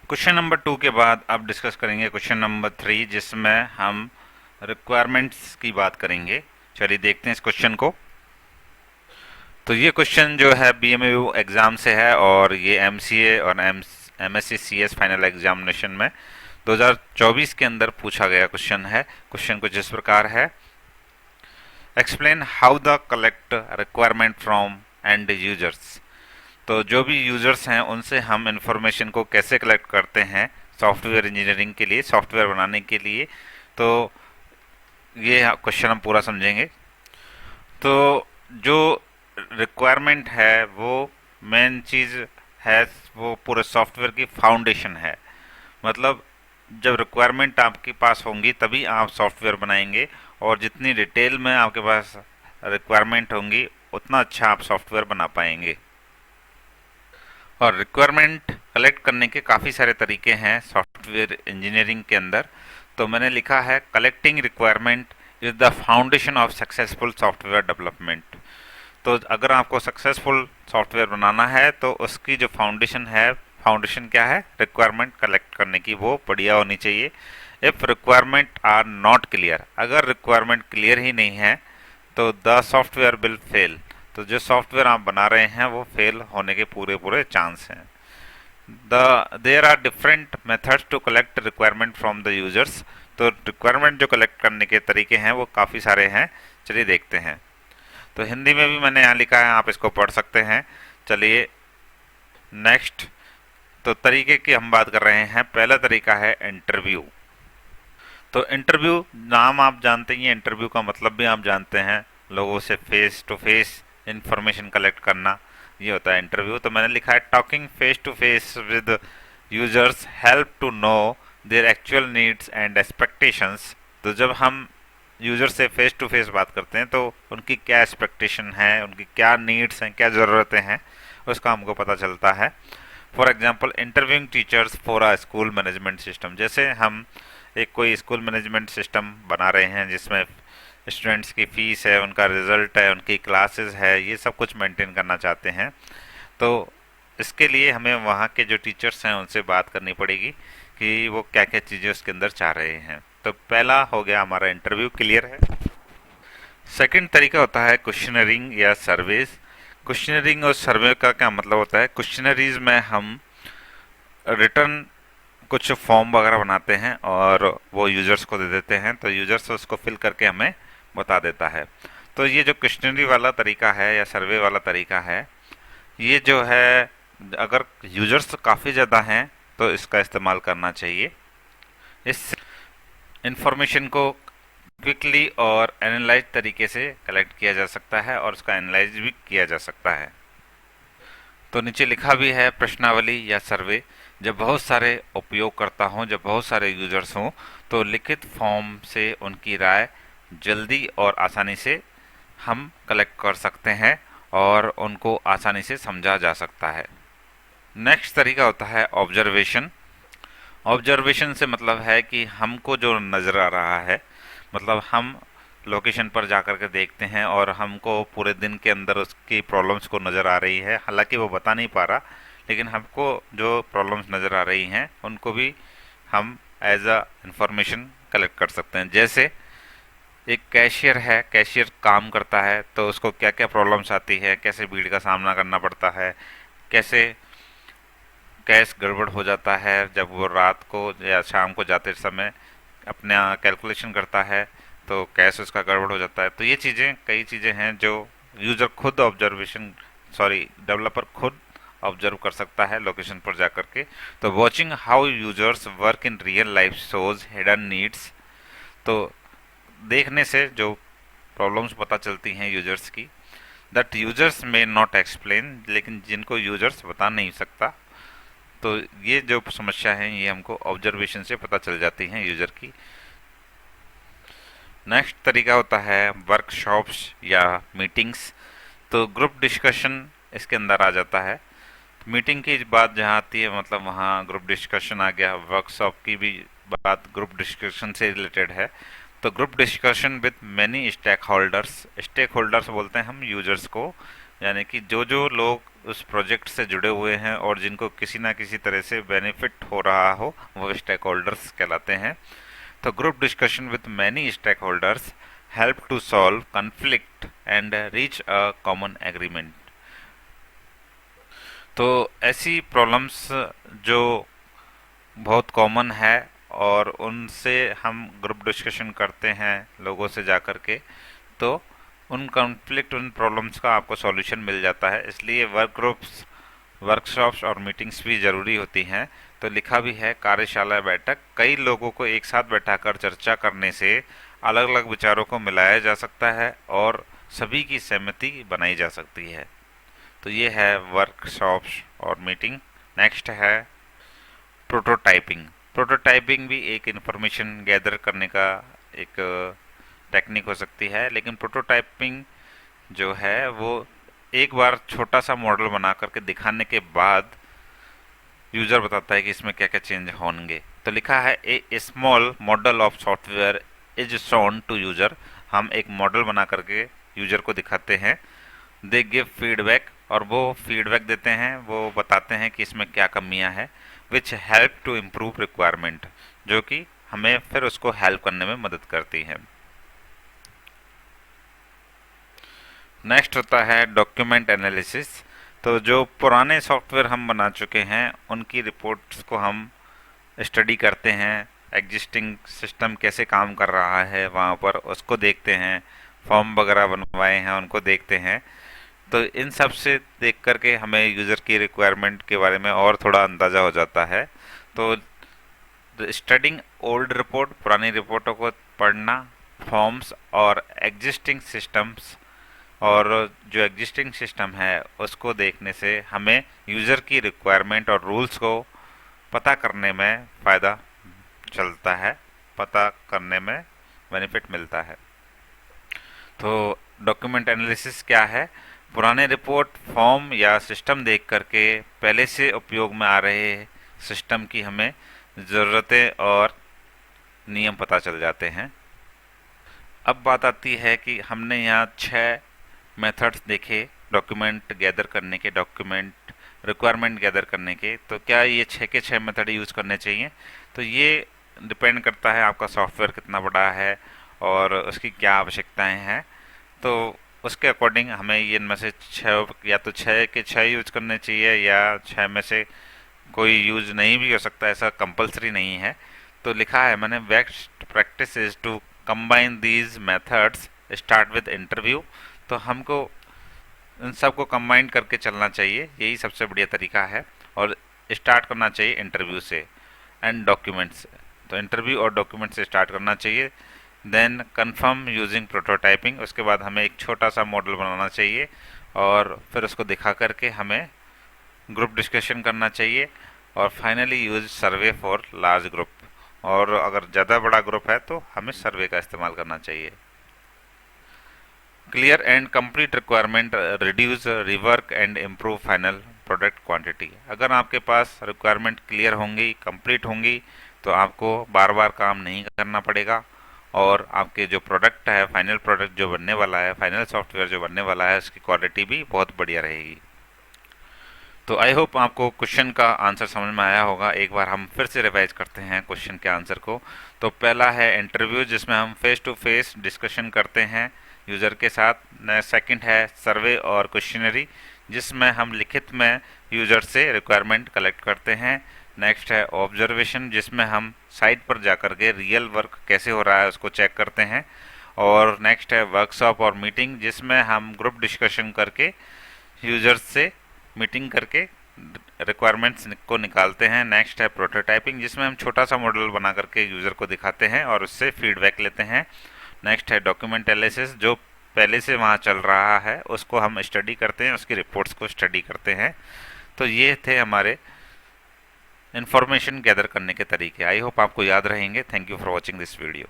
Question number 2 के बाद अब डिस्कस करेंगे क्वेश्चन नंबर 3, जिसमें हम रिक्वायरमेंट्स की बात करेंगे। चलिए देखते हैं इस क्वेश्चन को। तो ये क्वेश्चन जो है बीएमयू एग्ज़ाम से है और ये एमसीए और एमएससी सीएस फाइनल एग्जामिनेशन में 2024 के अंदर पूछा गया क्वेश्चन है। क्वेश्चन कुछ इस प्रकार है: explain how the collect requirement from and users. तो जो भी यूजर्स हैं उनसे हम इंफॉर्मेशन को कैसे कलेक्ट करते हैं सॉफ्टवेयर इंजीनियरिंग के लिए, सॉफ्टवेयर बनाने के लिए। तो ये क्वेश्चन हम पूरा समझेंगे। तो जो रिक्वायरमेंट है वो मेन चीज़ है, वो पूरे सॉफ्टवेयर की फाउंडेशन है। मतलब जब रिक्वायरमेंट आपके पास होंगी तभी आप सॉफ्टवेयर बनाएंगे, और जितनी डिटेल में आपके पास रिक्वायरमेंट होंगी उतना अच्छा आप सॉफ्टवेयर बना पाएंगे। और रिक्वायरमेंट कलेक्ट करने के काफ़ी सारे तरीके हैं सॉफ्टवेयर इंजीनियरिंग के अंदर। तो मैंने लिखा है collecting requirement is the foundation of successful software development. तो अगर आपको सक्सेसफुल सॉफ्टवेयर बनाना है तो उसकी जो फाउंडेशन है, फाउंडेशन क्या है? रिक्वायरमेंट कलेक्ट करने की, वो बढ़िया होनी चाहिए। If requirement are not clear, अगर रिक्वायरमेंट क्लियर ही नहीं है तो द सॉफ्टवेयर विल फेल। तो जो सॉफ्टवेयर आप बना रहे हैं वो फेल होने के पूरे पूरे चांस हैं। There are different methods to collect requirement from the users. तो रिक्वायरमेंट जो कलेक्ट करने के तरीके हैं वो काफ़ी सारे हैं। चलिए देखते हैं। तो हिंदी में भी मैंने यहाँ लिखा है, आप इसको पढ़ सकते हैं। चलिए नेक्स्ट। तो तरीके की हम बात कर रहे हैं। पहला तरीका है इंटरव्यू। तो इंटरव्यू नाम आप जानते ही हैं, इंटरव्यू का मतलब भी आप जानते हैं, लोगों से face to face information collect करना, ये होता है इंटरव्यू। तो मैंने लिखा है talking face to face with users help to know their actual needs and expectations. तो जब हम यूजर से फेस टू फेस बात करते हैं तो उनकी क्या एक्सपेक्टेशन है, उनकी क्या नीड्स हैं, क्या ज़रूरतें हैं, उसका हमको पता चलता है। For example interviewing teachers for a school management system. जैसे हम एक कोई स्कूल मैनेजमेंट सिस्टम बना रहे हैं जिसमें स्टूडेंट्स की फ़ीस है, उनका रिजल्ट है, उनकी क्लासेस है, ये सब कुछ मेंटेन करना चाहते हैं। तो इसके लिए हमें वहाँ के जो टीचर्स हैं उनसे बात करनी पड़ेगी कि वो क्या क्या चीज़ें उसके अंदर चाह रहे हैं। तो पहला हो गया हमारा इंटरव्यू, क्लियर है। सेकंड तरीका होता है क्वेश्चनरिंग या सर्वेज। क्वेश्चनरिंग और सर्वे का क्या मतलब होता है? क्वेश्चनरीज में हम रिटर्न कुछ फॉर्म वगैरह बनाते हैं और वो यूजर्स को दे देते हैं, तो यूजर्स उसको फिल करके हमें बता देता है। तो ये जो क्वेश्चनरी वाला तरीका है या सर्वे वाला तरीका है, ये जो है अगर यूजर्स काफ़ी ज़्यादा हैं तो इसका इस्तेमाल करना चाहिए। इस इंफॉर्मेशन को क्विकली और एनालाइज तरीके से कलेक्ट किया जा सकता है और उसका एनालाइज भी किया जा सकता है। तो नीचे लिखा भी है प्रश्नावली या सर्वे। जब बहुत सारे उपयोगकर्ता हों, जब बहुत सारे यूजर्स हों, तो लिखित फॉर्म से उनकी राय जल्दी और आसानी से हम कलेक्ट कर सकते हैं और उनको आसानी से समझा जा सकता है। नेक्स्ट तरीका होता है ऑब्जर्वेशन। ऑब्जर्वेशन से मतलब है कि हमको जो नज़र आ रहा है, मतलब हम लोकेशन पर जा कर के देखते हैं और हमको पूरे दिन के अंदर उसकी प्रॉब्लम्स को नज़र आ रही है, हालांकि वो बता नहीं पा रहा, लेकिन हमको जो प्रॉब्लम्स नज़र आ रही हैं उनको भी हम एज अ इंफॉर्मेशन कलेक्ट कर सकते हैं। जैसे एक कैशियर है, कैशियर काम करता है तो उसको क्या क्या प्रॉब्लम्स आती है, कैसे भीड़ का सामना करना पड़ता है, कैसे कैश गड़बड़ हो जाता है जब वो रात को या शाम को जाते समय अपना कैलकुलेशन करता है तो कैश उसका गड़बड़ हो जाता है। तो ये चीज़ें, कई चीज़ें हैं जो यूज़र खुद ऑब्जर्वेशन, सॉरी डेवलपर खुद ऑब्जर्व कर सकता है लोकेशन पर जा कर के। तो watching how users work in real life shows hidden needs. तो देखने से जो प्रॉब्लम्स पता चलती हैं यूजर्स की, दैट यूजर्स में नॉट एक्सप्लेन, लेकिन जिनको यूजर्स बता नहीं सकता। तो ये जो समस्या है ये हमको ऑब्जर्वेशन से पता चल जाती हैं यूजर की। नेक्स्ट तरीका होता है वर्कशॉप्स या मीटिंग्स। तो ग्रुप डिस्कशन इसके अंदर आ जाता है। मीटिंग की बात जहाँ आती है मतलब वहाँ ग्रुप डिस्कशन आ गया। वर्कशॉप की भी बात ग्रुप डिस्कशन से रिलेटेड है। तो group discussion with many stakeholders. Stakeholders बोलते हैं हम यूजर्स को, यानी कि जो जो लोग उस प्रोजेक्ट से जुड़े हुए हैं और जिनको किसी ना किसी तरह से बेनिफिट हो रहा हो, वो स्टेक होल्डर्स कहलाते हैं। तो group discussion with many stakeholders help to solve conflict and reach a common agreement. तो ऐसी प्रॉब्लम्स जो बहुत कॉमन है और उनसे हम ग्रुप डिस्कशन करते हैं लोगों से जा कर के, तो उन कॉन्फ्लिक्ट, उन प्रॉब्लम्स का आपको सॉल्यूशन मिल जाता है। इसलिए वर्क ग्रुप्स, वर्कशॉप्स और मीटिंग्स भी ज़रूरी होती हैं। तो लिखा भी है, कार्यशाला बैठक कई लोगों को एक साथ बैठाकर चर्चा करने से अलग अलग विचारों को मिलाया जा सकता है और सभी की सहमति बनाई जा सकती है। तो ये है वर्कशॉप्स और मीटिंग। नेक्स्ट है प्रोटोटाइपिंग। प्रोटोटाइपिंग भी एक इंफॉर्मेशन गैदर करने का एक टेक्निक हो सकती है, लेकिन प्रोटोटाइपिंग जो है वो एक बार छोटा सा मॉडल बना करके दिखाने के बाद यूजर बताता है कि इसमें क्या क्या चेंज होंगे। तो लिखा है, a small model of software is shown to user. हम एक मॉडल बना करके यूजर को दिखाते हैं। दे गिव फीडबैक, और वो फीडबैक देते हैं, वो बताते हैं कि इसमें क्या कमियां हैं, which help to improve requirement, जो कि हमें फिर उसको हेल्प करने में मदद करती है। नेक्स्ट होता है डॉक्यूमेंट एनालिसिस। तो जो पुराने सॉफ्टवेयर हम बना चुके हैं उनकी रिपोर्ट्स को हम स्टडी करते हैं, एग्जिस्टिंग सिस्टम कैसे काम कर रहा है वहाँ पर उसको देखते हैं, फॉर्म वगैरह बनवाए हैं उनको देखते हैं। तो इन सब से देख करके हमें यूज़र की रिक्वायरमेंट के बारे में और थोड़ा अंदाज़ा हो जाता है। तो स्टडिंग ओल्ड रिपोर्ट, पुरानी रिपोर्टों को पढ़ना, फॉर्म्स और एग्जिस्टिंग सिस्टम्स, और जो एग्जिस्टिंग सिस्टम है उसको देखने से हमें यूज़र की रिक्वायरमेंट और रूल्स को पता करने में फ़ायदा चलता है, पता करने में बेनिफिट मिलता है। तो डॉक्यूमेंट एनालिसिस क्या है? पुराने रिपोर्ट, फॉर्म या सिस्टम देख करके पहले से उपयोग में आ रहे सिस्टम की हमें ज़रूरतें और नियम पता चल जाते हैं। अब बात आती है कि हमने यहाँ 6 मेथड्स देखे डॉक्यूमेंट गैदर करने के, डॉक्यूमेंट रिक्वायरमेंट गैदर करने के। तो क्या ये 6 के 6 मेथड यूज़ करने चाहिए? तो ये डिपेंड करता है आपका सॉफ्टवेयर कितना बड़ा है और उसकी क्या आवश्यकताएं हैं। तो उसके अकॉर्डिंग हमें ये इनमें से 6 या तो 6 के 6 यूज करने चाहिए, या 6 में से कोई यूज नहीं भी हो सकता, ऐसा कंपलसरी नहीं है। तो लिखा है मैंने, best practice is to combine these methods, start with interview. तो हमको इन सबको कंबाइन करके चलना चाहिए, यही सबसे बढ़िया तरीका है। और स्टार्ट करना चाहिए इंटरव्यू से एंड डॉक्यूमेंट से। तो इंटरव्यू और डॉक्यूमेंट से स्टार्ट करना चाहिए। देन कंफर्म यूजिंग प्रोटोटाइपिंग, उसके बाद हमें एक छोटा सा मॉडल बनाना चाहिए और फिर उसको दिखा करके हमें ग्रुप डिस्कशन करना चाहिए। और finally use survey for large group, और अगर ज़्यादा बड़ा ग्रुप है तो हमें सर्वे का इस्तेमाल करना चाहिए। Clear and complete requirement reduce rework and improve final product quantity. अगर आपके पास रिक्वायरमेंट क्लियर होंगी, कंप्लीट होंगी, तो आपको बार बार काम नहीं करना पड़ेगा और आपके जो प्रोडक्ट है, फाइनल प्रोडक्ट जो बनने वाला है, फाइनल सॉफ्टवेयर जो बनने वाला है, उसकी क्वालिटी भी बहुत बढ़िया रहेगी। तो आई होप आपको क्वेश्चन का आंसर समझ में आया होगा। एक बार हम फिर से रिवाइज करते हैं क्वेश्चन के आंसर को। तो पहला है इंटरव्यू, जिसमें हम फेस टू फेस डिस्कशन करते हैं यूज़र के साथ। सेकंड है सर्वे और क्वेश्चनरी, जिसमें हम लिखित में यूज़र से रिक्वायरमेंट कलेक्ट करते हैं। नेक्स्ट है ऑब्जर्वेशन, जिसमें हम साइट पर जाकर के रियल वर्क कैसे हो रहा है उसको चेक करते हैं। और नेक्स्ट है वर्कशॉप और मीटिंग, जिसमें हम ग्रुप डिस्कशन करके यूज़र्स से मीटिंग करके रिक्वायरमेंट्स को निकालते हैं। नेक्स्ट है प्रोटोटाइपिंग, जिसमें हम छोटा सा मॉडल बना करके यूज़र को दिखाते हैं और उससे फीडबैक लेते हैं। नेक्स्ट है डॉक्यूमेंट एनालिसिस, जो पहले से वहाँ चल रहा है उसको हम स्टडी करते हैं, उसकी रिपोर्ट्स को स्टडी करते हैं। तो ये थे हमारे इन्फॉर्मेशन गैदर करने के तरीके। आई होप आपको याद रहेंगे। Thank you for watching this video.